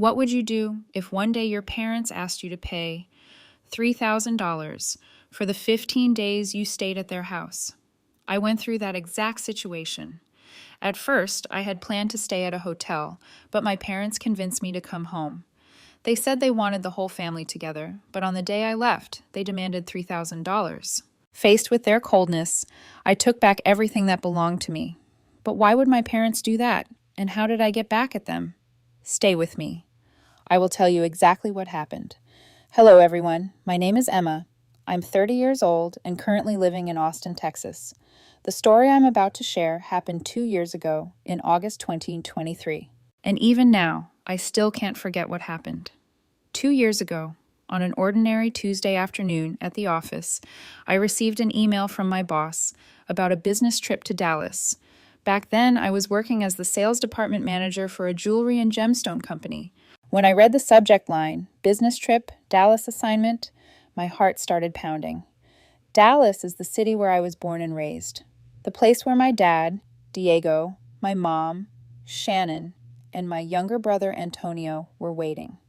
What would you do if one day your parents asked you to pay $3,000 for the 15 days you stayed at their house? I went through that exact situation. At first, I had planned to stay at a hotel, but my parents convinced me to come home. They said they wanted the whole family together, but on the day I left, they demanded $3,000. Faced with their coldness, I took back everything that belonged to me. But why would my parents do that? And how did I get back at them? Stay with me. I will tell you exactly what happened. Hello, everyone. My name is Emma. I'm 30 years old and currently living in Austin, Texas. The story I'm about to share happened 2 years ago in August 2023. And even now, I still can't forget what happened. 2 years ago, on an ordinary Tuesday afternoon at the office, I received an email from my boss about a business trip to Dallas. Back then, I was working as the sales department manager for a jewelry and gemstone company. When I read the subject line, business trip, Dallas assignment, my heart started pounding. Dallas is the city where I was born and raised. The place where my dad, Diego, my mom, Shannon, and my younger brother Antonio were waiting.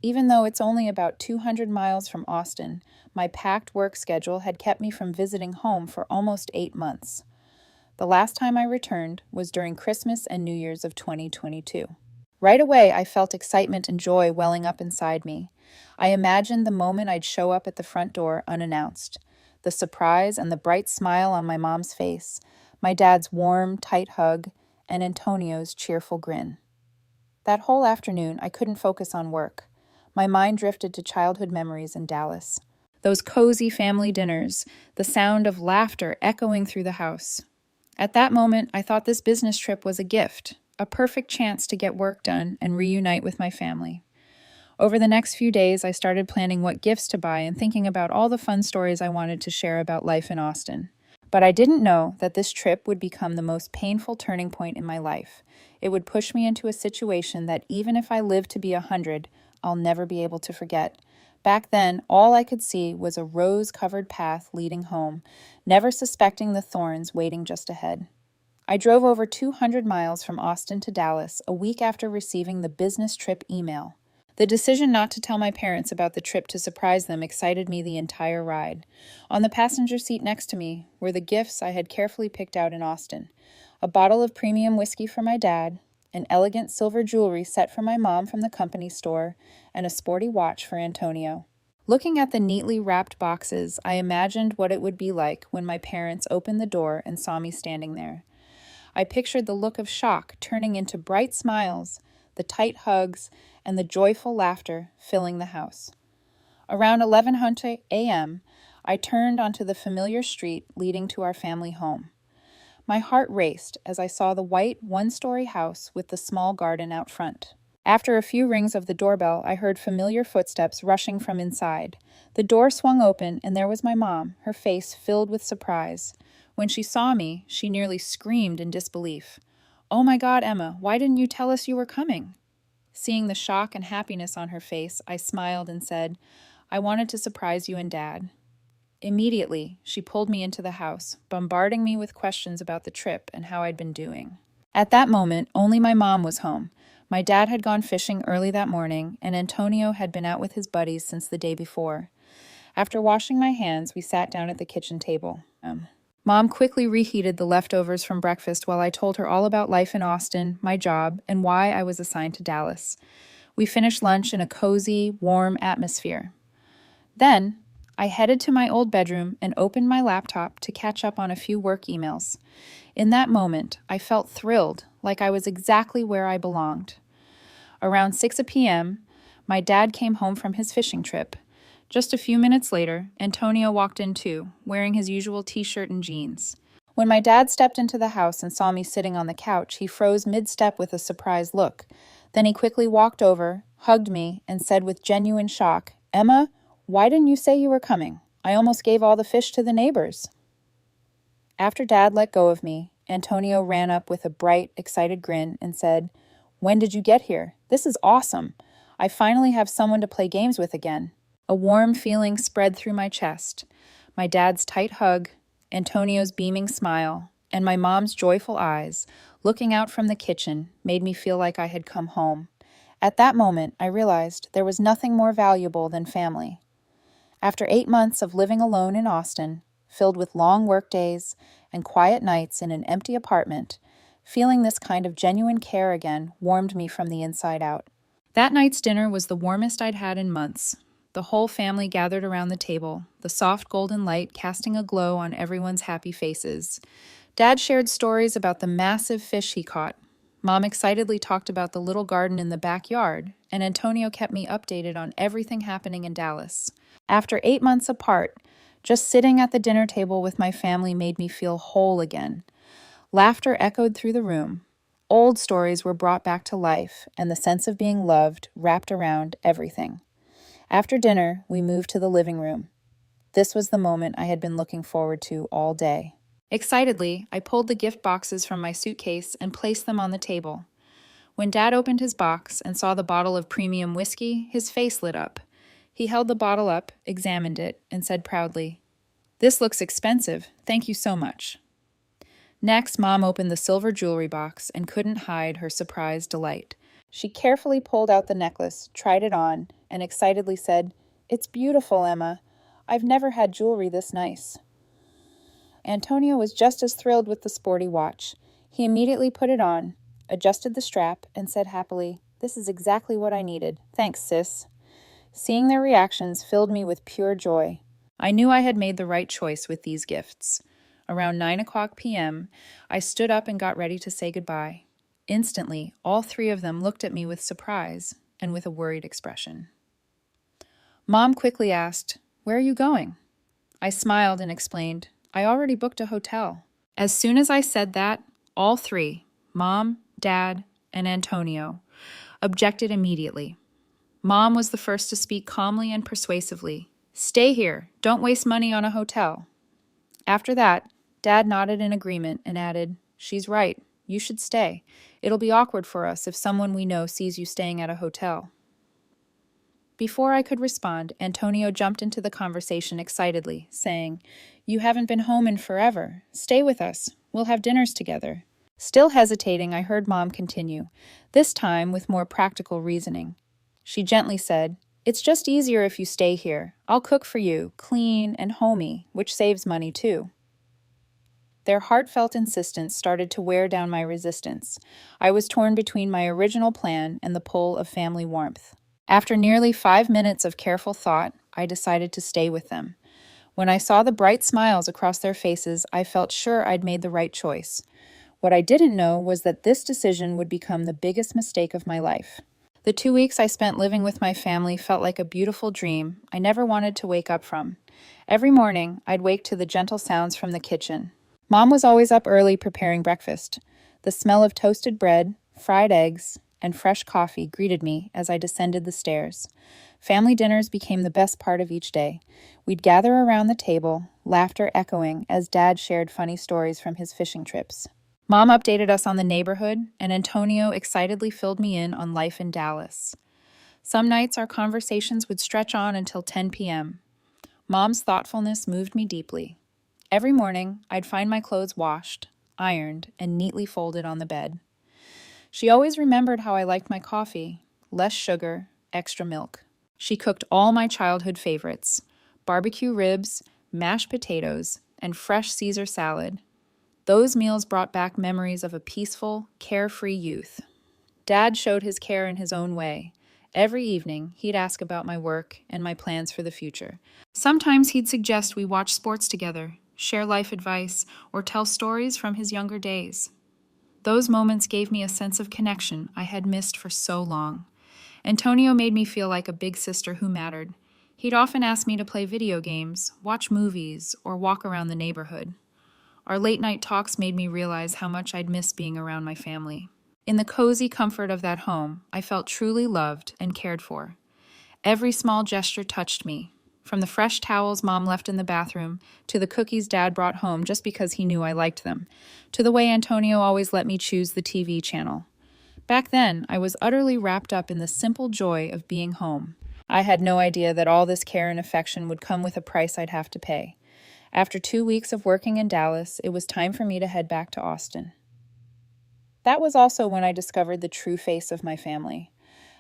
Even though it's only about 200 miles from Austin, my packed work schedule had kept me from visiting home for almost 8 months. The last time I returned was during Christmas and New Year's of 2022. Right away, I felt excitement and joy welling up inside me. I imagined the moment I'd show up at the front door unannounced, the surprise and the bright smile on my mom's face, my dad's warm, tight hug, and Antonio's cheerful grin. That whole afternoon, I couldn't focus on work. My mind drifted to childhood memories in Dallas. Those cozy family dinners, the sound of laughter echoing through the house. At that moment, I thought this business trip was a gift, a perfect chance to get work done and reunite with my family. Over the next few days, I started planning what gifts to buy and thinking about all the fun stories I wanted to share about life in Austin. But I didn't know that this trip would become the most painful turning point in my life. It would push me into a situation that even if I live to be 100, I'll never be able to forget. Back then, all I could see was a rose-covered path leading home, never suspecting the thorns waiting just ahead. I drove over 200 miles from Austin to Dallas a week after receiving the business trip email. The decision not to tell my parents about the trip to surprise them excited me the entire ride. On the passenger seat next to me were the gifts I had carefully picked out in Austin: a bottle of premium whiskey for my dad, an elegant silver jewelry set for my mom from the company store, and a sporty watch for Antonio. Looking at the neatly wrapped boxes, I imagined what it would be like when my parents opened the door and saw me standing there. I pictured the look of shock turning into bright smiles, the tight hugs, and the joyful laughter filling the house. Around 11:00 a.m., I turned onto the familiar street leading to our family home. My heart raced as I saw the white one-story house with the small garden out front. After a few rings of the doorbell, I heard familiar footsteps rushing from inside. The door swung open, and there was my mom, her face filled with surprise. When she saw me, she nearly screamed in disbelief. "Oh my God, Emma, why didn't you tell us you were coming?" Seeing the shock and happiness on her face, I smiled and said, "I wanted to surprise you and Dad." Immediately, she pulled me into the house, bombarding me with questions about the trip and how I'd been doing. At that moment, only my mom was home. My dad had gone fishing early that morning, and Antonio had been out with his buddies since the day before. After washing my hands, we sat down at the kitchen table. Mom quickly reheated the leftovers from breakfast while I told her all about life in Austin, my job, and why I was assigned to Dallas. We finished lunch in a cozy, warm atmosphere. Then, I headed to my old bedroom and opened my laptop to catch up on a few work emails. In that moment, I felt thrilled, like I was exactly where I belonged. Around 6 p.m., my dad came home from his fishing trip. Just a few minutes later, Antonio walked in too, wearing his usual t-shirt and jeans. When my dad stepped into the house and saw me sitting on the couch, he froze mid-step with a surprised look. Then he quickly walked over, hugged me, and said with genuine shock, "Emma, why didn't you say you were coming? I almost gave all the fish to the neighbors." After Dad let go of me, Antonio ran up with a bright, excited grin and said, "When did you get here? This is awesome. I finally have someone to play games with again." A warm feeling spread through my chest. My dad's tight hug, Antonio's beaming smile, and my mom's joyful eyes, looking out from the kitchen, made me feel like I had come home. At that moment, I realized there was nothing more valuable than family. After 8 months of living alone in Austin, filled with long workdays and quiet nights in an empty apartment, feeling this kind of genuine care again warmed me from the inside out. That night's dinner was the warmest I'd had in months. The whole family gathered around the table, the soft golden light casting a glow on everyone's happy faces. Dad shared stories about the massive fish he caught. Mom excitedly talked about the little garden in the backyard, and Antonio kept me updated on everything happening in Dallas. After 8 months apart, just sitting at the dinner table with my family made me feel whole again. Laughter echoed through the room. Old stories were brought back to life, and the sense of being loved wrapped around everything. After dinner, we moved to the living room. This was the moment I had been looking forward to all day. Excitedly, I pulled the gift boxes from my suitcase and placed them on the table. When Dad opened his box and saw the bottle of premium whiskey, his face lit up. He held the bottle up, examined it, and said proudly, "This looks expensive. Thank you so much." Next, Mom opened the silver jewelry box and couldn't hide her surprised delight. She carefully pulled out the necklace, tried it on, and excitedly said, "It's beautiful, Emma. I've never had jewelry this nice." Antonio was just as thrilled with the sporty watch. He immediately put it on, adjusted the strap, and said happily, "This is exactly what I needed. Thanks, sis." Seeing their reactions filled me with pure joy. I knew I had made the right choice with these gifts. Around 9 p.m., I stood up and got ready to say goodbye. Instantly, all three of them looked at me with surprise and with a worried expression. Mom quickly asked, "Where are you going?" I smiled and explained, "I already booked a hotel." As soon as I said that, all three, Mom, Dad, and Antonio, objected immediately. Mom was the first to speak calmly and persuasively. "Stay here. Don't waste money on a hotel." After that, Dad nodded in agreement and added, "She's right. You should stay. It'll be awkward for us if someone we know sees you staying at a hotel." Before I could respond, Antonio jumped into the conversation excitedly, saying, "You haven't been home in forever. Stay with us. We'll have dinners together." Still hesitating, I heard Mom continue, this time with more practical reasoning. She gently said, "It's just easier if you stay here. I'll cook for you, clean and homey, which saves money too." Their heartfelt insistence started to wear down my resistance. I was torn between my original plan and the pull of family warmth. After nearly 5 minutes of careful thought, I decided to stay with them. When I saw the bright smiles across their faces, I felt sure I'd made the right choice. What I didn't know was that this decision would become the biggest mistake of my life. The 2 weeks I spent living with my family felt like a beautiful dream I never wanted to wake up from. Every morning, I'd wake to the gentle sounds from the kitchen. Mom was always up early preparing breakfast. The smell of toasted bread, fried eggs, and fresh coffee greeted me as I descended the stairs. Family dinners became the best part of each day. We'd gather around the table, laughter echoing as Dad shared funny stories from his fishing trips. Mom updated us on the neighborhood, and Antonio excitedly filled me in on life in Dallas. Some nights our conversations would stretch on until 10 p.m. Mom's thoughtfulness moved me deeply. Every morning, I'd find my clothes washed, ironed, and neatly folded on the bed. She always remembered how I liked my coffee: less sugar, extra milk. She cooked all my childhood favorites: barbecue ribs, mashed potatoes, and fresh Caesar salad. Those meals brought back memories of a peaceful, carefree youth. Dad showed his care in his own way. Every evening, he'd ask about my work and my plans for the future. Sometimes he'd suggest we watch sports together, share life advice, or tell stories from his younger days. Those moments gave me a sense of connection I had missed for so long. Antonio made me feel like a big sister who mattered. He'd often ask me to play video games, watch movies, or walk around the neighborhood. Our late-night talks made me realize how much I'd missed being around my family. In the cozy comfort of that home, I felt truly loved and cared for. Every small gesture touched me, from the fresh towels Mom left in the bathroom, to the cookies Dad brought home just because he knew I liked them, to the way Antonio always let me choose the TV channel. Back then, I was utterly wrapped up in the simple joy of being home. I had no idea that all this care and affection would come with a price I'd have to pay. After 2 weeks of working in Dallas, it was time for me to head back to Austin. That was also when I discovered the true face of my family.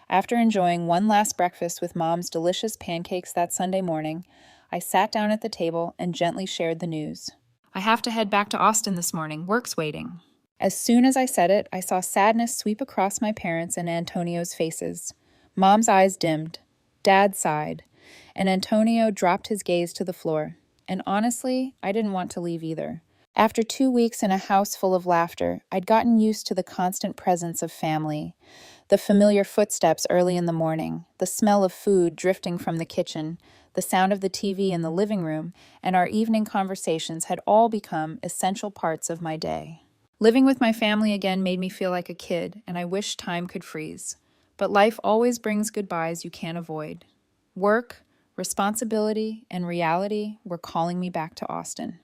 After enjoying one last breakfast with Mom's delicious pancakes that Sunday morning, I sat down at the table and gently shared the news. I have to head back to Austin this morning. Work's waiting. As soon as I said it, I saw sadness sweep across my parents' and Antonio's faces. Mom's eyes dimmed. Dad sighed. And Antonio dropped his gaze to the floor. And honestly, I didn't want to leave either. After 2 weeks in a house full of laughter, I'd gotten used to the constant presence of family. The familiar footsteps early in the morning, the smell of food drifting from the kitchen, the sound of the TV in the living room, and our evening conversations had all become essential parts of my day. Living with my family again made me feel like a kid, and I wish time could freeze. But life always brings goodbyes you can't avoid. Work, responsibility, and reality were calling me back to Austin.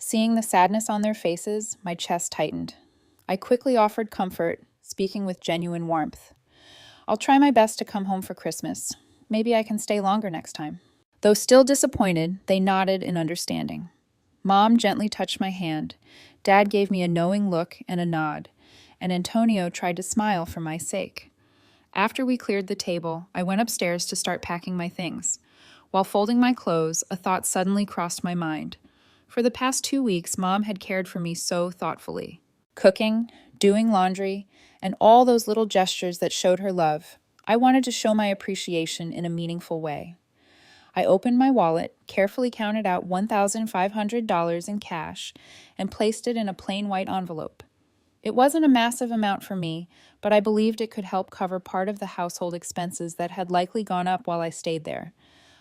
Seeing the sadness on their faces, my chest tightened. I quickly offered comfort, speaking with genuine warmth. I'll try my best to come home for Christmas. Maybe I can stay longer next time. Though still disappointed, they nodded in understanding. Mom gently touched my hand. Dad gave me a knowing look and a nod, and Antonio tried to smile for my sake. After we cleared the table, I went upstairs to start packing my things. While folding my clothes, a thought suddenly crossed my mind. For the past 2 weeks, Mom had cared for me so thoughtfully. Cooking, doing laundry, and all those little gestures that showed her love. I wanted to show my appreciation in a meaningful way. I opened my wallet, carefully counted out $1,500 in cash, and placed it in a plain white envelope. It wasn't a massive amount for me, but I believed it could help cover part of the household expenses that had likely gone up while I stayed there.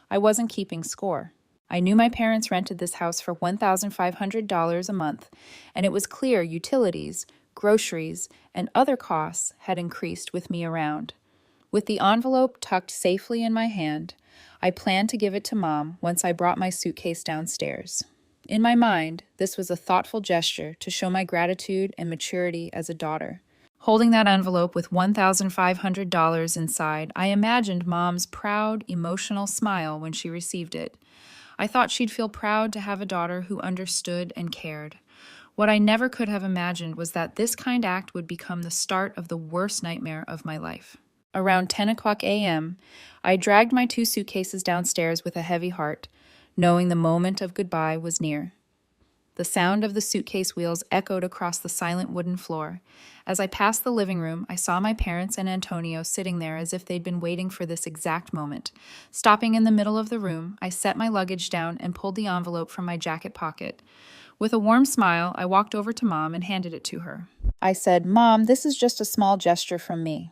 I wasn't keeping score. I knew my parents rented this house for $1,500 a month, and it was clear utilities, groceries, and other costs had increased with me around. With the envelope tucked safely in my hand, I planned to give it to Mom once I brought my suitcase downstairs. In my mind, this was a thoughtful gesture to show my gratitude and maturity as a daughter. Holding that envelope with $1,500 inside, I imagined Mom's proud, emotional smile when she received it. I thought she'd feel proud to have a daughter who understood and cared. What I never could have imagined was that this kind act would become the start of the worst nightmare of my life. Around 10 o'clock a.m., I dragged my 2 suitcases downstairs with a heavy heart, knowing the moment of goodbye was near. The sound of the suitcase wheels echoed across the silent wooden floor. As I passed the living room, I saw my parents and Antonio sitting there as if they'd been waiting for this exact moment. Stopping in the middle of the room, I set my luggage down and pulled the envelope from my jacket pocket. With a warm smile, I walked over to Mom and handed it to her. I said, "Mom, this is just a small gesture from me."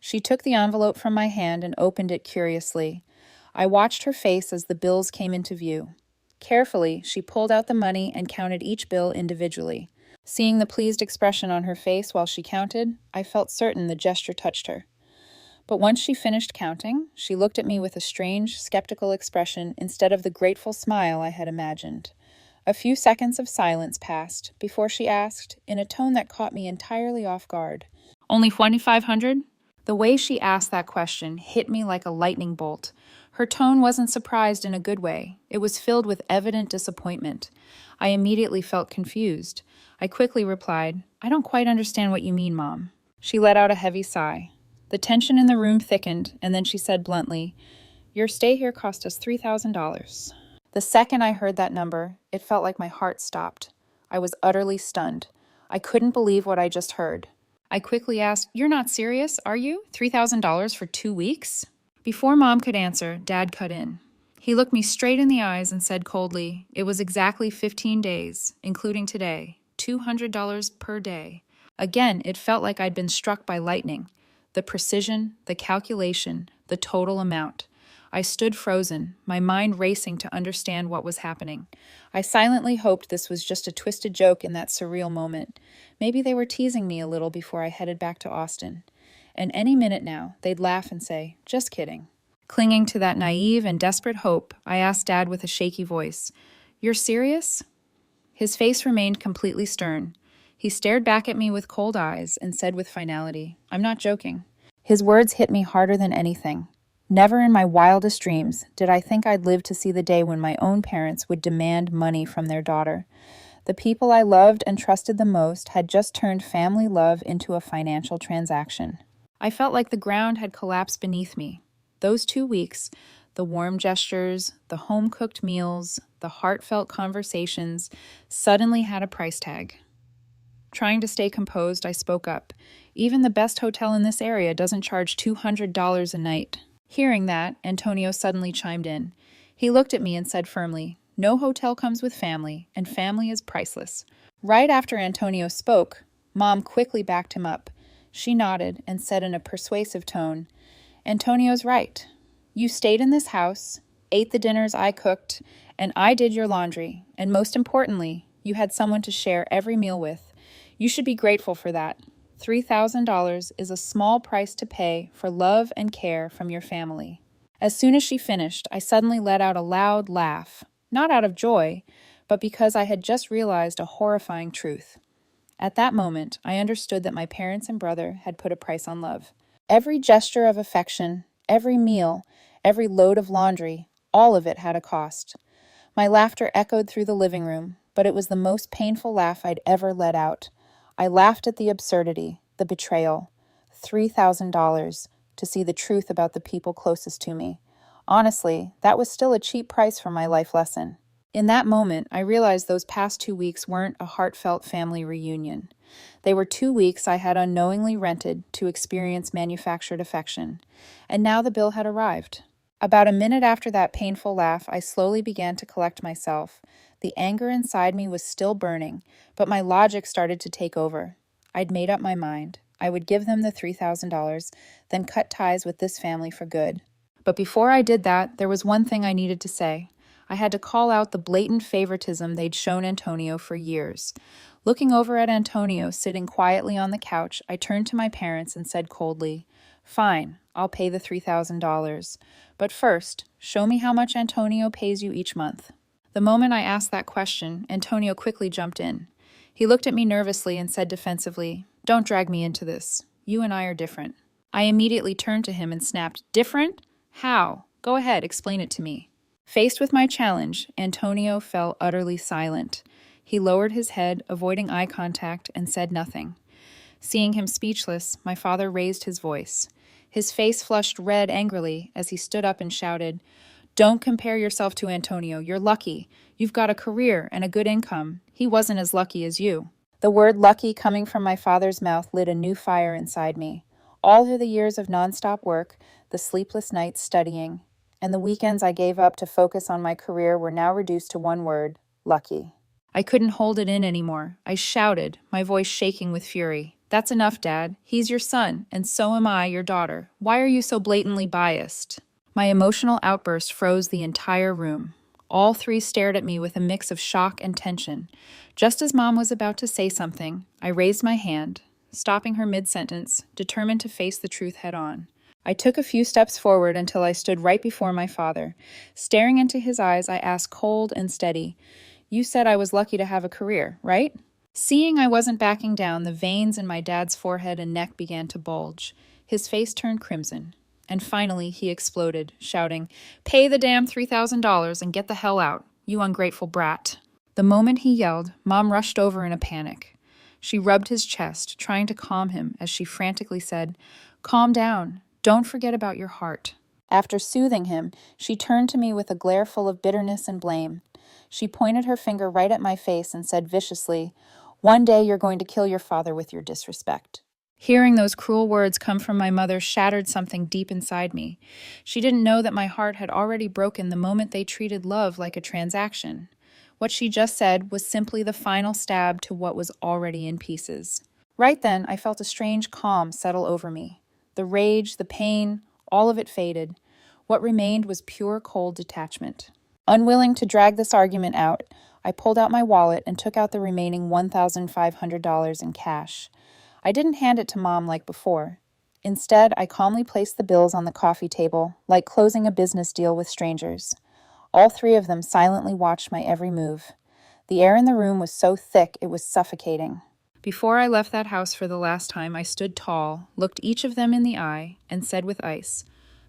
She took the envelope from my hand and opened it curiously. I watched her face as the bills came into view. Carefully, she pulled out the money and counted each bill individually. Seeing the pleased expression on her face while she counted, I felt certain the gesture touched her. But once she finished counting, she looked at me with a strange, skeptical expression instead of the grateful smile I had imagined. A few seconds of silence passed before she asked, in a tone that caught me entirely off guard, "Only $2,500? The way she asked that question hit me like a lightning bolt. Her tone wasn't surprised in a good way. It was filled with evident disappointment. I immediately felt confused. I quickly replied, "I don't quite understand what you mean, Mom." She let out a heavy sigh. The tension in the room thickened, and then she said bluntly, "Your stay here cost us $3,000. The second I heard that number, it felt like my heart stopped. I was utterly stunned. I couldn't believe what I just heard. I quickly asked, "You're not serious, are you? $3,000 for 2 weeks?" Before Mom could answer, Dad cut in. He looked me straight in the eyes and said coldly, "It was exactly 15 days, including today, $200 per day." Again, it felt like I'd been struck by lightning. The precision, the calculation, the total amount. I stood frozen, my mind racing to understand what was happening. I silently hoped this was just a twisted joke in that surreal moment. Maybe they were teasing me a little before I headed back to Austin. And any minute now, they'd laugh and say, "Just kidding." Clinging to that naive and desperate hope, I asked Dad with a shaky voice, "You're serious?" His face remained completely stern. He stared back at me with cold eyes and said with finality, "I'm not joking." His words hit me harder than anything. Never in my wildest dreams did I think I'd live to see the day when my own parents would demand money from their daughter. The people I loved and trusted the most had just turned family love into a financial transaction. I felt like the ground had collapsed beneath me. Those 2 weeks, the warm gestures, the home-cooked meals, the heartfelt conversations, suddenly had a price tag. Trying to stay composed, I spoke up. Even the best hotel in this area doesn't charge $200 a night. Hearing that, Antonio suddenly chimed in. He looked at me and said firmly, "No hotel comes with family, and family is priceless." Right after Antonio spoke, Mom quickly backed him up. She nodded and said in a persuasive tone, "Antonio's right. You stayed in this house, ate the dinners I cooked, and I did your laundry, and most importantly, you had someone to share every meal with. You should be grateful for that. $3,000 is a small price to pay for love and care from your family." As soon as she finished, I suddenly let out a loud laugh, not out of joy, but because I had just realized a horrifying truth. At that moment, I understood that my parents and brother had put a price on love. Every gesture of affection, every meal, every load of laundry, all of it had a cost. My laughter echoed through the living room, but it was the most painful laugh I'd ever let out. I laughed at the absurdity, the betrayal. $3,000 to see the truth about the people closest to me. Honestly, that was still a cheap price for my life lesson. In that moment, I realized those past 2 weeks weren't a heartfelt family reunion. They were 2 weeks I had unknowingly rented to experience manufactured affection, and now the bill had arrived. About a minute after that painful laugh, I slowly began to collect myself. The anger inside me was still burning, but my logic started to take over. I'd made up my mind. I would give them the $3,000, then cut ties with this family for good. But before I did that, there was one thing I needed to say. I had to call out the blatant favoritism they'd shown Antonio for years. Looking over at Antonio sitting quietly on the couch, I turned to my parents and said coldly, "Fine, I'll pay the $3,000. But first, show me how much Antonio pays you each month." The moment I asked that question, Antonio quickly jumped in. He looked at me nervously and said defensively, "Don't drag me into this. You and I are different." I immediately turned to him and snapped, "Different? How? Go ahead, explain it to me." Faced with my challenge, Antonio fell utterly silent. He lowered his head, avoiding eye contact, and said nothing. Seeing him speechless, my father raised his voice. His face flushed red angrily as he stood up and shouted, "Don't compare yourself to Antonio. You're lucky. You've got a career and a good income. He wasn't as lucky as you." The word lucky coming from my father's mouth lit a new fire inside me. All through the years of nonstop work, the sleepless nights studying, and the weekends I gave up to focus on my career were now reduced to one word, lucky. I couldn't hold it in anymore. I shouted, my voice shaking with fury. "That's enough, Dad. He's your son, and so am I, your daughter. Why are you so blatantly biased?" My emotional outburst froze the entire room. All three stared at me with a mix of shock and tension. Just as Mom was about to say something, I raised my hand, stopping her mid-sentence, determined to face the truth head-on. I took a few steps forward until I stood right before my father. Staring into his eyes, I asked cold and steady, "You said I was lucky to have a career, right?" Seeing I wasn't backing down, the veins in my dad's forehead and neck began to bulge. His face turned crimson. And finally, he exploded, shouting, "Pay the damn $3,000 and get the hell out, you ungrateful brat." The moment he yelled, Mom rushed over in a panic. She rubbed his chest, trying to calm him as she frantically said, "Calm down. Don't forget about your heart." After soothing him, she turned to me with a glare full of bitterness and blame. She pointed her finger right at my face and said viciously, "One day you're going to kill your father with your disrespect." Hearing those cruel words come from my mother shattered something deep inside me. She didn't know that my heart had already broken the moment they treated love like a transaction. What she just said was simply the final stab to what was already in pieces. Right then, I felt a strange calm settle over me. The rage, the pain, all of it faded. What remained was pure cold detachment. Unwilling to drag this argument out, I pulled out my wallet and took out the remaining $1,500 in cash. I didn't hand it to Mom like before. Instead, I calmly placed the bills on the coffee table, like closing a business deal with strangers. All three of them silently watched my every move. The air in the room was so thick it was suffocating. Before I left that house for the last time, I stood tall, looked each of them in the eye, and said with ice,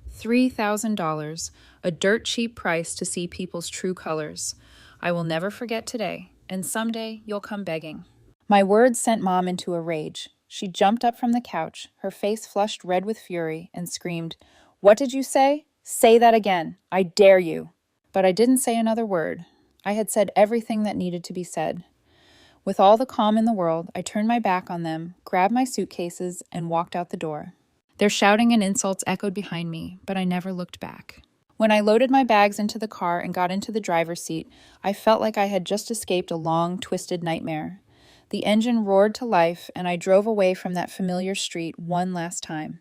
$3,000, a dirt cheap price to see people's true colors. I will never forget today, and someday you'll come begging." My words sent Mom into a rage. She jumped up from the couch, her face flushed red with fury, and screamed, "What did you say? Say that again. I dare you." But I didn't say another word. I had said everything that needed to be said. With all the calm in the world, I turned my back on them, grabbed my suitcases, and walked out the door. Their shouting and insults echoed behind me, but I never looked back. When I loaded my bags into the car and got into the driver's seat, I felt like I had just escaped a long, twisted nightmare. The engine roared to life, and I drove away from that familiar street one last time.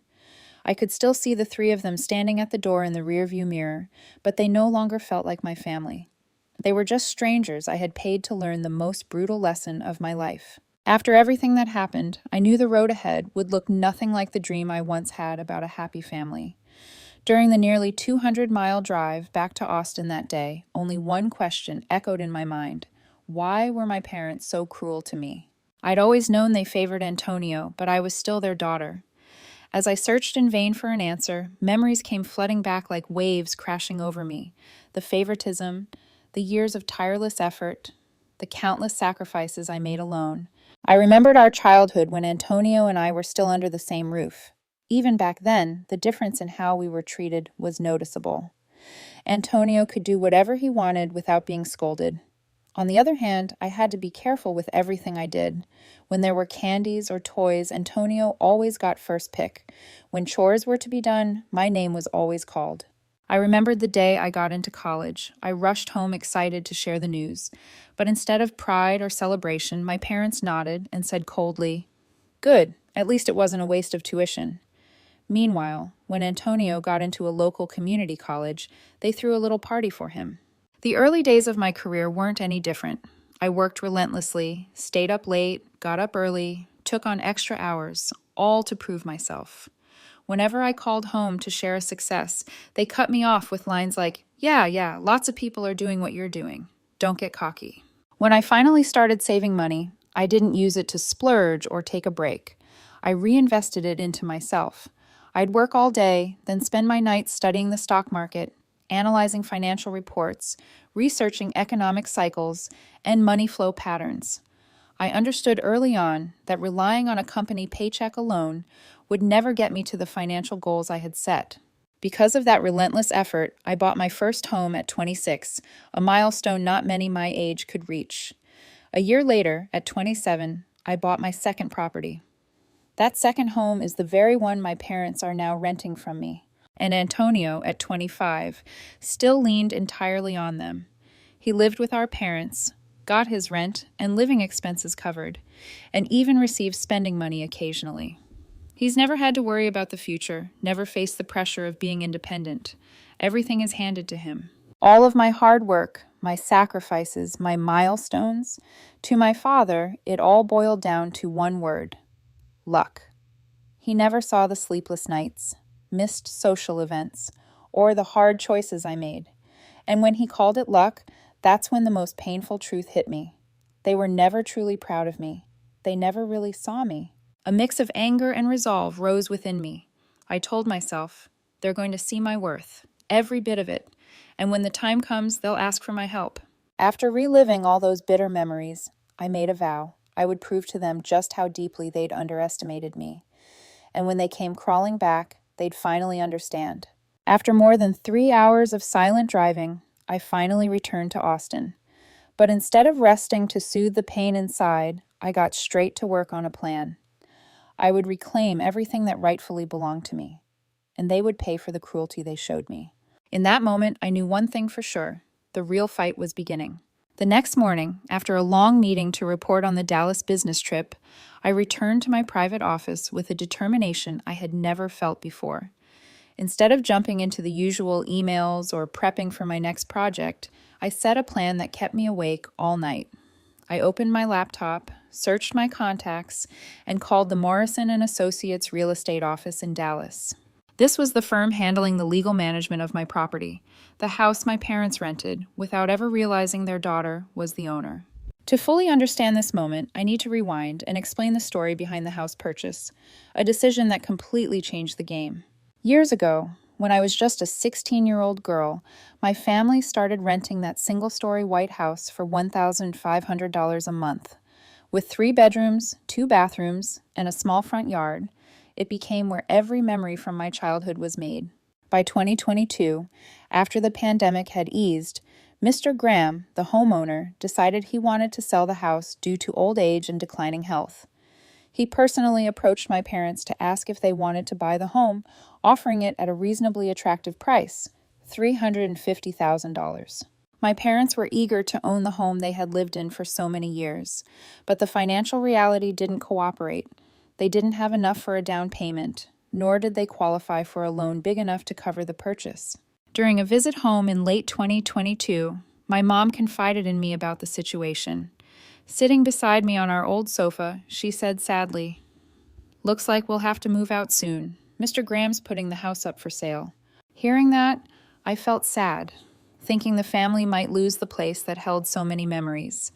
I could still see the three of them standing at the door in the rearview mirror, but they no longer felt like my family. They were just strangers I had paid to learn the most brutal lesson of my life. After everything that happened, I knew the road ahead would look nothing like the dream I once had about a happy family. During the nearly 200-mile drive back to Austin that day, only one question echoed in my mind. Why were my parents so cruel to me? I'd always known they favored Antonio, but I was still their daughter. As I searched in vain for an answer, memories came flooding back like waves crashing over me. The favoritism, the years of tireless effort, the countless sacrifices I made alone. I remembered our childhood when Antonio and I were still under the same roof. Even back then, the difference in how we were treated was noticeable. Antonio could do whatever he wanted without being scolded. On the other hand, I had to be careful with everything I did. When there were candies or toys, Antonio always got first pick. When chores were to be done, my name was always called. I remembered the day I got into college. I rushed home excited to share the news. But instead of pride or celebration, my parents nodded and said coldly, "Good, at least it wasn't a waste of tuition." Meanwhile, when Antonio got into a local community college, they threw a little party for him. The early days of my career weren't any different. I worked relentlessly, stayed up late, got up early, took on extra hours, all to prove myself. Whenever I called home to share a success, they cut me off with lines like, yeah, lots of people are doing what you're doing. Don't get cocky." When I finally started saving money, I didn't use it to splurge or take a break. I reinvested it into myself. I'd work all day, then spend my nights studying the stock market, analyzing financial reports, researching economic cycles, and money flow patterns. I understood early on that relying on a company paycheck alone would never get me to the financial goals I had set. Because of that relentless effort, I bought my first home at 26, a milestone not many my age could reach. A year later, at 27, I bought my second property. That second home is the very one my parents are now renting from me. And Antonio, at 25, still leaned entirely on them. He lived with our parents, got his rent and living expenses covered, and even received spending money occasionally. He's never had to worry about the future, never faced the pressure of being independent. Everything is handed to him. All of my hard work, my sacrifices, my milestones, to my father, it all boiled down to one word: luck. He never saw the sleepless nights, missed social events, or the hard choices I made. And when he called it luck, that's when the most painful truth hit me. They were never truly proud of me. They never really saw me. A mix of anger and resolve rose within me. I told myself, they're going to see my worth, every bit of it, and when the time comes, they'll ask for my help. After reliving all those bitter memories, I made a vow. I would prove to them just how deeply they'd underestimated me. And when they came crawling back, they'd finally understand. After more than 3 hours of silent driving, I finally returned to Austin. But instead of resting to soothe the pain inside, I got straight to work on a plan. I would reclaim everything that rightfully belonged to me, and they would pay for the cruelty they showed me. In that moment, I knew one thing for sure: the real fight was beginning. The next morning, after a long meeting to report on the Dallas business trip, I returned to my private office with a determination I had never felt before. Instead of jumping into the usual emails or prepping for my next project, I set a plan that kept me awake all night. I opened my laptop, searched my contacts, and called the Morrison & Associates real estate office in Dallas. This was the firm handling the legal management of my property, the house my parents rented, without ever realizing their daughter was the owner. To fully understand this moment, I need to rewind and explain the story behind the house purchase, a decision that completely changed the game. Years ago, when I was just a 16-year-old girl, my family started renting that single-story white house for $1,500 a month. With 3 bedrooms, 2 bathrooms, and a small front yard, it became where every memory from my childhood was made. By 2022, after the pandemic had eased, Mr. Graham, the homeowner, decided he wanted to sell the house due to old age and declining health. He personally approached my parents to ask if they wanted to buy the home, offering it at a reasonably attractive price, $350,000. My parents were eager to own the home they had lived in for so many years, but the financial reality didn't cooperate. They didn't have enough for a down payment, nor did they qualify for a loan big enough to cover the purchase. During a visit home in late 2022, my mom confided in me about the situation. Sitting beside me on our old sofa, she said sadly, "Looks like we'll have to move out soon. Mr. Graham's putting the house up for sale." Hearing that, I felt sad, thinking the family might lose the place that held so many memories.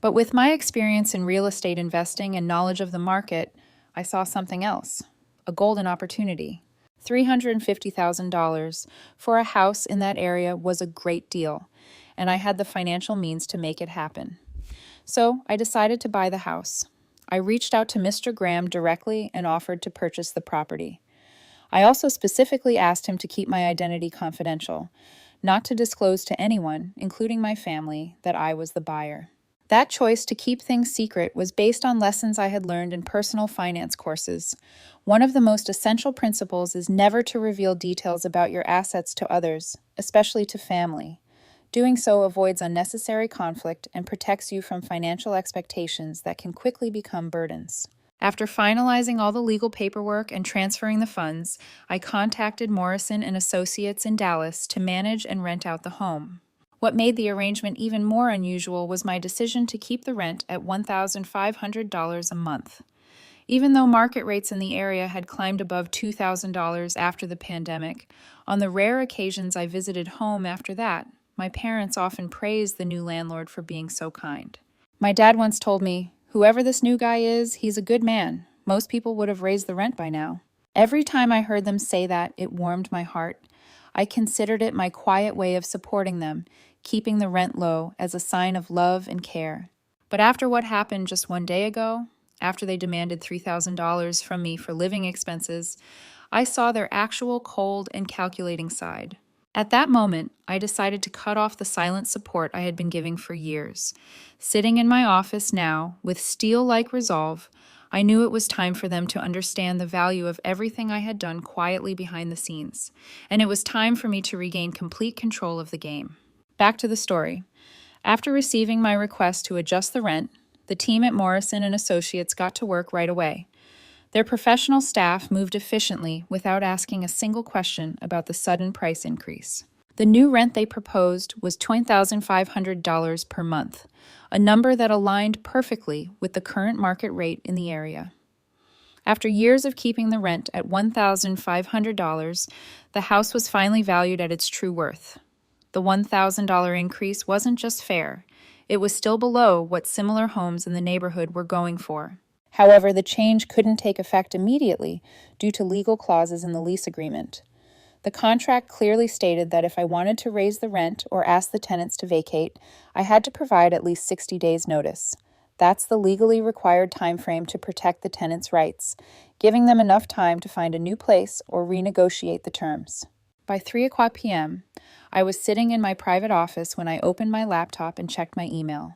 But with my experience in real estate investing and knowledge of the market, I saw something else, a golden opportunity. $350,000 for a house in that area was a great deal, and I had the financial means to make it happen. So I decided to buy the house. I reached out to Mr. Graham directly and offered to purchase the property. I also specifically asked him to keep my identity confidential, not to disclose to anyone, including my family, that I was the buyer. That choice to keep things secret was based on lessons I had learned in personal finance courses. One of the most essential principles is never to reveal details about your assets to others, especially to family. Doing so avoids unnecessary conflict and protects you from financial expectations that can quickly become burdens. After finalizing all the legal paperwork and transferring the funds, I contacted Morrison and Associates in Dallas to manage and rent out the home. What made the arrangement even more unusual was my decision to keep the rent at $1,500 a month. Even though market rates in the area had climbed above $2,000 after the pandemic, on the rare occasions I visited home after that, my parents often praised the new landlord for being so kind. My dad once told me, "Whoever this new guy is, he's a good man. Most people would have raised the rent by now." Every time I heard them say that, it warmed my heart. I considered it my quiet way of supporting them, keeping the rent low as a sign of love and care. But after what happened just one day ago, after they demanded $3,000 from me for living expenses, I saw their actual cold and calculating side. At that moment, I decided to cut off the silent support I had been giving for years. Sitting in my office now, with steel-like resolve, I knew it was time for them to understand the value of everything I had done quietly behind the scenes, and it was time for me to regain complete control of the game. Back to the story. After receiving my request to adjust the rent, the team at Morrison and Associates got to work right away. Their professional staff moved efficiently without asking a single question about the sudden price increase. The new rent they proposed was $20,500 per month, a number that aligned perfectly with the current market rate in the area. After years of keeping the rent at $1,500, the house was finally valued at its true worth. The $1,000 increase wasn't just fair. It was still below what similar homes in the neighborhood were going for. However, the change couldn't take effect immediately due to legal clauses in the lease agreement. The contract clearly stated that if I wanted to raise the rent or ask the tenants to vacate, I had to provide at least 60 days' notice. That's the legally required time frame to protect the tenants' rights, giving them enough time to find a new place or renegotiate the terms. By 3:00 p.m., I was sitting in my private office when I opened my laptop and checked my email.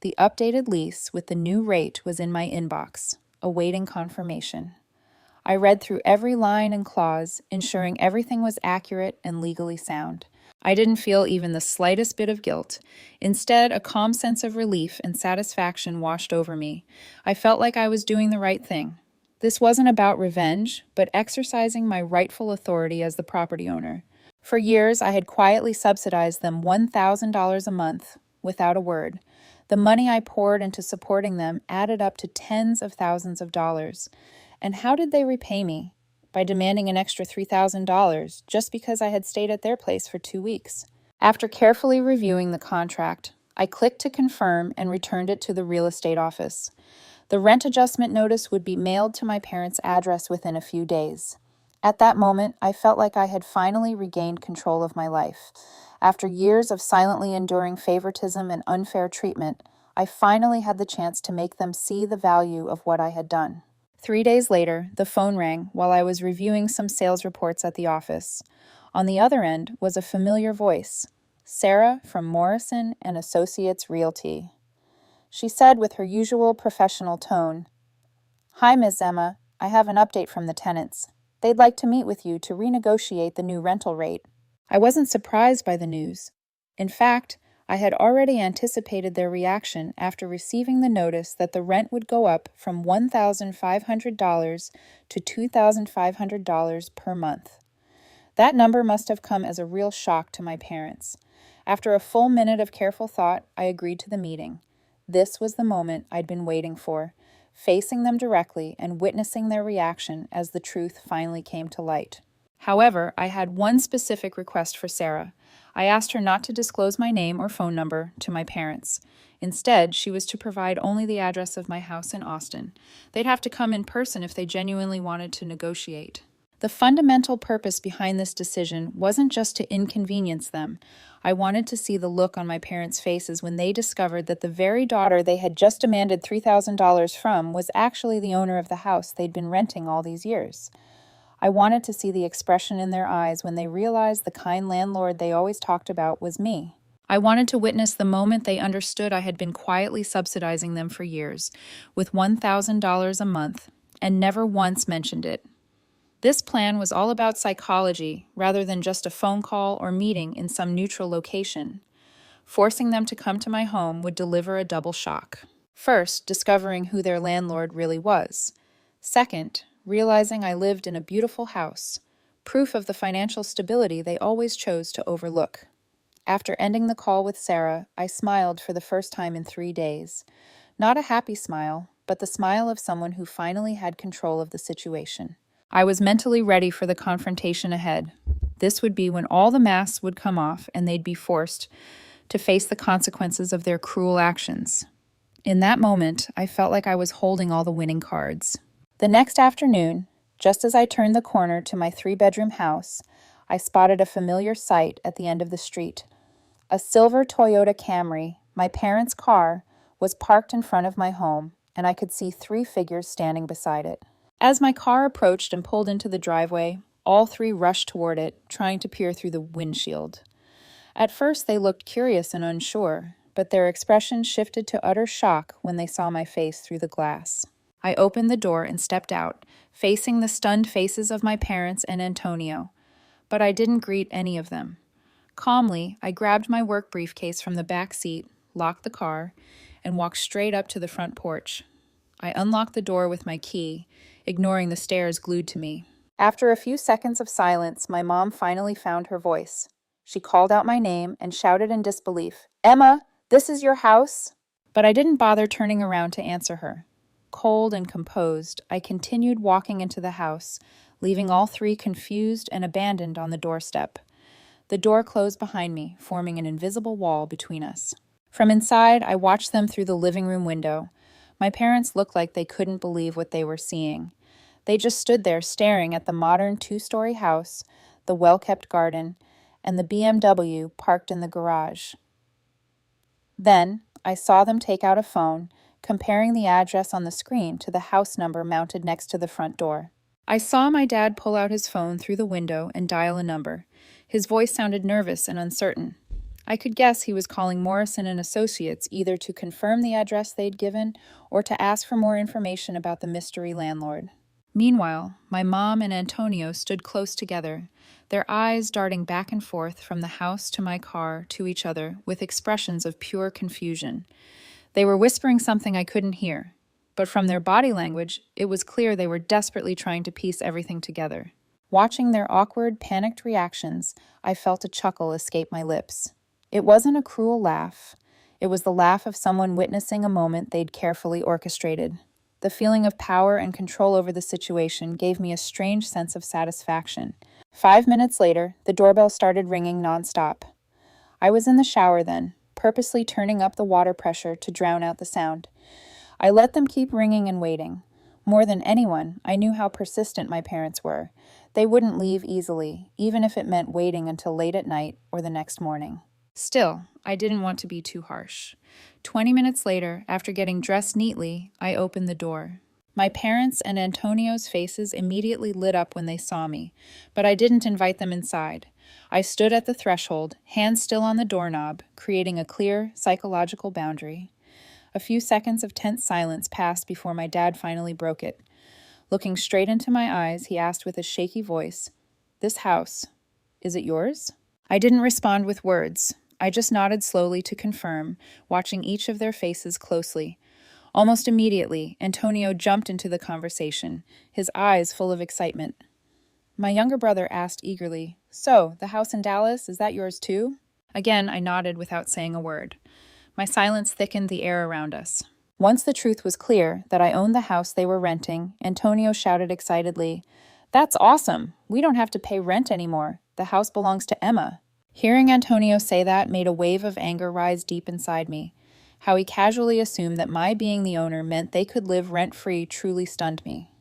The updated lease with the new rate was in my inbox, awaiting confirmation. I read through every line and clause, ensuring everything was accurate and legally sound. I didn't feel even the slightest bit of guilt. Instead, a calm sense of relief and satisfaction washed over me. I felt like I was doing the right thing. This wasn't about revenge, but exercising my rightful authority as the property owner. For years, I had quietly subsidized them $1,000 a month without a word. The money I poured into supporting them added up to tens of thousands of dollars. And how did they repay me? By demanding an extra $3,000 just because I had stayed at their place for 2 weeks. After carefully reviewing the contract, I clicked to confirm and returned it to the real estate office. The rent adjustment notice would be mailed to my parents' address within a few days. At that moment, I felt like I had finally regained control of my life. After years of silently enduring favoritism and unfair treatment, I finally had the chance to make them see the value of what I had done. 3 days later, the phone rang while I was reviewing some sales reports at the office. On the other end was a familiar voice, Sarah from Morrison and Associates Realty. She said with her usual professional tone, "Hi, Ms. Emma. I have an update from the tenants. They'd like to meet with you to renegotiate the new rental rate." I wasn't surprised by the news. In fact, I had already anticipated their reaction after receiving the notice that the rent would go up from $1,500 to $2,500 per month. That number must have come as a real shock to my parents. After a full minute of careful thought, I agreed to the meeting. This was the moment I'd been waiting for, facing them directly and witnessing their reaction as the truth finally came to light. However, I had one specific request for Sarah. I asked her not to disclose my name or phone number to my parents. Instead, she was to provide only the address of my house in Austin. They'd have to come in person if they genuinely wanted to negotiate. The fundamental purpose behind this decision wasn't just to inconvenience them. I wanted to see the look on my parents' faces when they discovered that the very daughter they had just demanded $3,000 from was actually the owner of the house they'd been renting all these years. I wanted to see the expression in their eyes when they realized the kind landlord they always talked about was me. I wanted to witness the moment they understood I had been quietly subsidizing them for years, with $1,000 a month, and never once mentioned it. This plan was all about psychology rather than just a phone call or meeting in some neutral location. Forcing them to come to my home would deliver a double shock. First, discovering who their landlord really was. Second, realizing I lived in a beautiful house, proof of the financial stability they always chose to overlook. After ending the call with Sarah, I smiled for the first time in 3 days. Not a happy smile, but the smile of someone who finally had control of the situation. I was mentally ready for the confrontation ahead. This would be when all the masks would come off and they'd be forced to face the consequences of their cruel actions. In that moment, I felt like I was holding all the winning cards. The next afternoon, just as I turned the corner to my 3-bedroom house, I spotted a familiar sight at the end of the street. A silver Toyota Camry, my parents' car, was parked in front of my home, and I could see 3 figures standing beside it. As my car approached and pulled into the driveway, all 3 rushed toward it, trying to peer through the windshield. At first, they looked curious and unsure, but their expression shifted to utter shock when they saw my face through the glass. I opened the door and stepped out, facing the stunned faces of my parents and Antonio, but I didn't greet any of them. Calmly, I grabbed my work briefcase from the back seat, locked the car, and walked straight up to the front porch. I unlocked the door with my key, ignoring the stares glued to me. After a few seconds of silence, my mom finally found her voice. She called out my name and shouted in disbelief, "Emma, this is your house?" But I didn't bother turning around to answer her. Cold and composed, I continued walking into the house, leaving all 3 confused and abandoned on the doorstep. The door closed behind me, forming an invisible wall between us. From inside, I watched them through the living room window. My parents looked like they couldn't believe what they were seeing. They just stood there staring at the modern 2-story house, the well-kept garden, and the BMW parked in the garage. Then, I saw them take out a phone, comparing the address on the screen to the house number mounted next to the front door. I saw my dad pull out his phone through the window and dial a number. His voice sounded nervous and uncertain. I could guess he was calling Morrison and Associates either to confirm the address they'd given or to ask for more information about the mystery landlord. Meanwhile, my mom and Antonio stood close together, their eyes darting back and forth from the house to my car to each other with expressions of pure confusion. They were whispering something I couldn't hear, but from their body language, it was clear they were desperately trying to piece everything together. Watching their awkward, panicked reactions, I felt a chuckle escape my lips. It wasn't a cruel laugh. It was the laugh of someone witnessing a moment they'd carefully orchestrated. The feeling of power and control over the situation gave me a strange sense of satisfaction. 5 minutes later, the doorbell started ringing nonstop. I was in the shower then, purposely turning up the water pressure to drown out the sound. I let them keep ringing and waiting. More than anyone, I knew how persistent my parents were. They wouldn't leave easily, even if it meant waiting until late at night or the next morning. Still, I didn't want to be too harsh. 20 minutes later, after getting dressed neatly, I opened the door. My parents' and Antonio's faces immediately lit up when they saw me, but I didn't invite them inside. I stood at the threshold, hands still on the doorknob, creating a clear, psychological boundary. A few seconds of tense silence passed before my dad finally broke it. Looking straight into my eyes, he asked with a shaky voice, "This house, is it yours?" I didn't respond with words. I just nodded slowly to confirm, watching each of their faces closely. Almost immediately, Antonio jumped into the conversation, his eyes full of excitement. My younger brother asked eagerly, "So, the house in Dallas, is that yours too?" Again, I nodded without saying a word. My silence thickened the air around us. Once the truth was clear that I owned the house they were renting, Antonio shouted excitedly, "That's awesome! We don't have to pay rent anymore. The house belongs to Emma." Hearing Antonio say that made a wave of anger rise deep inside me. How he casually assumed that my being the owner meant they could live rent-free truly stunned me.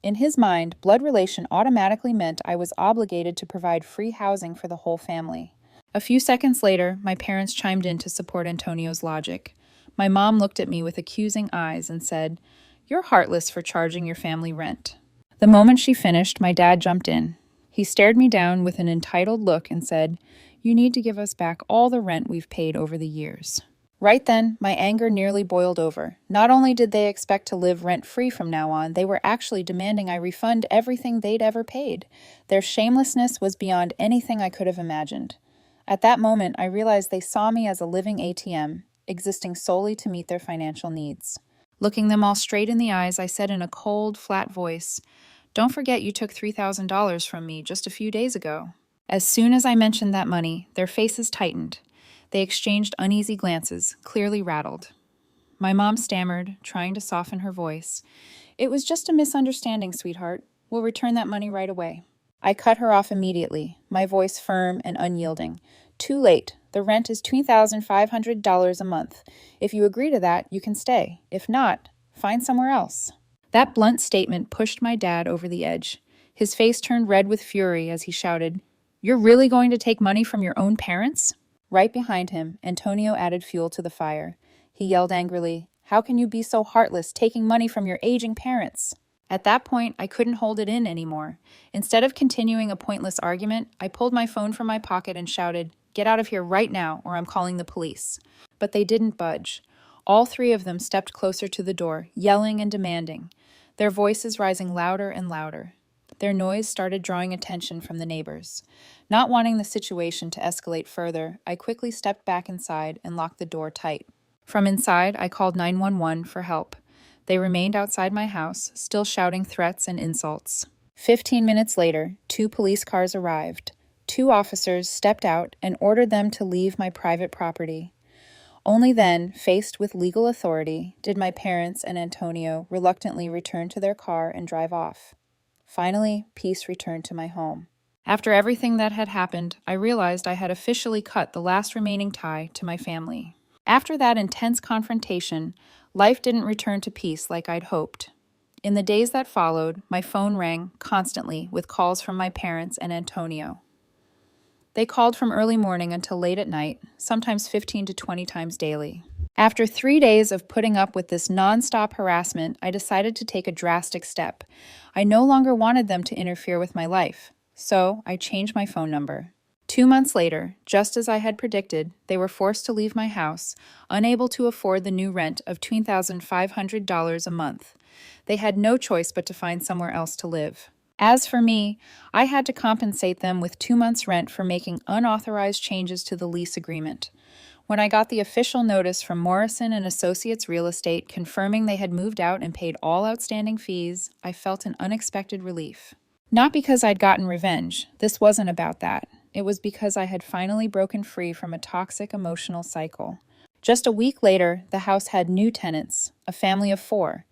In his mind, blood relation automatically meant I was obligated to provide free housing for the whole family. A few seconds later, my parents chimed in to support Antonio's logic. My mom looked at me with accusing eyes and said, "You're heartless for charging your family rent." The moment she finished, my dad jumped in. He stared me down with an entitled look and said, "You need to give us back all the rent we've paid over the years." Right then, my anger nearly boiled over. Not only did they expect to live rent-free from now on, they were actually demanding I refund everything they'd ever paid. Their shamelessness was beyond anything I could have imagined. At that moment, I realized they saw me as a living ATM, existing solely to meet their financial needs. Looking them all straight in the eyes, I said in a cold, flat voice, "Don't forget you took $3,000 from me just a few days ago." As soon as I mentioned that money, their faces tightened. They exchanged uneasy glances, clearly rattled. My mom stammered, trying to soften her voice. "It was just a misunderstanding, sweetheart. We'll return that money right away." I cut her off immediately, my voice firm and unyielding. "Too late. The rent is $2,500 a month. If you agree to that, you can stay. If not, find somewhere else." That blunt statement pushed my dad over the edge. His face turned red with fury as he shouted, "You're really going to take money from your own parents?" Right behind him, Antonio added fuel to the fire. He yelled angrily, "How can you be so heartless, taking money from your aging parents?" At that point, I couldn't hold it in anymore. Instead of continuing a pointless argument, I pulled my phone from my pocket and shouted, "Get out of here right now, or I'm calling the police." But they didn't budge. All three of them stepped closer to the door, yelling and demanding, their voices rising louder and louder. Their noise started drawing attention from the neighbors. Not wanting the situation to escalate further, I quickly stepped back inside and locked the door tight. From inside, I called 911 for help. They remained outside my house, still shouting threats and insults. 15 minutes later, 2 police cars arrived. 2 officers stepped out and ordered them to leave my private property. Only then, faced with legal authority, did my parents and Antonio reluctantly return to their car and drive off. Finally, peace returned to my home. After everything that had happened, I realized I had officially cut the last remaining tie to my family. After that intense confrontation, life didn't return to peace like I'd hoped. In the days that followed, my phone rang constantly with calls from my parents and Antonio. They called from early morning until late at night, sometimes 15 to 20 times daily. After 3 days of putting up with this nonstop harassment, I decided to take a drastic step. I no longer wanted them to interfere with my life, so I changed my phone number. 2 months later, just as I had predicted, they were forced to leave my house, unable to afford the new rent of $2,500 a month. They had no choice but to find somewhere else to live. As for me, I had to compensate them with 2 months' rent for making unauthorized changes to the lease agreement. When I got the official notice from Morrison and Associates Real Estate confirming they had moved out and paid all outstanding fees, I felt an unexpected relief. Not because I'd gotten revenge. This wasn't about that. It was because I had finally broken free from a toxic emotional cycle. Just a week later, the house had new tenants, a family of 4.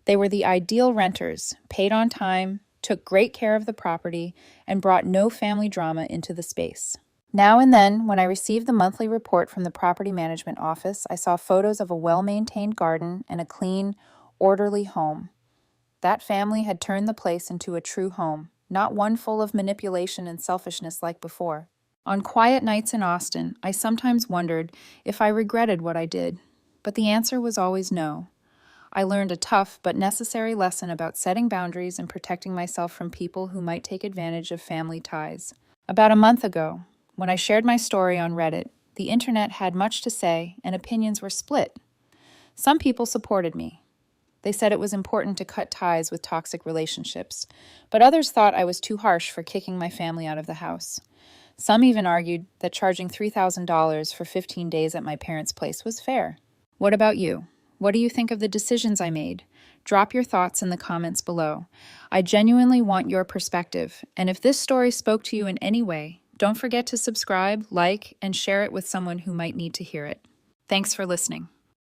They were the ideal renters, paid on time, took great care of the property, and brought no family drama into the space. Now and then, when I received the monthly report from the property management office, I saw photos of a well-maintained garden and a clean, orderly home. That family had turned the place into a true home, not one full of manipulation and selfishness like before. On quiet nights in Austin, I sometimes wondered if I regretted what I did, but the answer was always no. I learned a tough but necessary lesson about setting boundaries and protecting myself from people who might take advantage of family ties. About a month ago, when I shared my story on Reddit, the internet had much to say and opinions were split. Some people supported me. They said it was important to cut ties with toxic relationships, but others thought I was too harsh for kicking my family out of the house. Some even argued that charging $3,000 for 15 days at my parents' place was fair. What about you? What do you think of the decisions I made? Drop your thoughts in the comments below. I genuinely want your perspective, and if this story spoke to you in any way, don't forget to subscribe, like, and share it with someone who might need to hear it. Thanks for listening.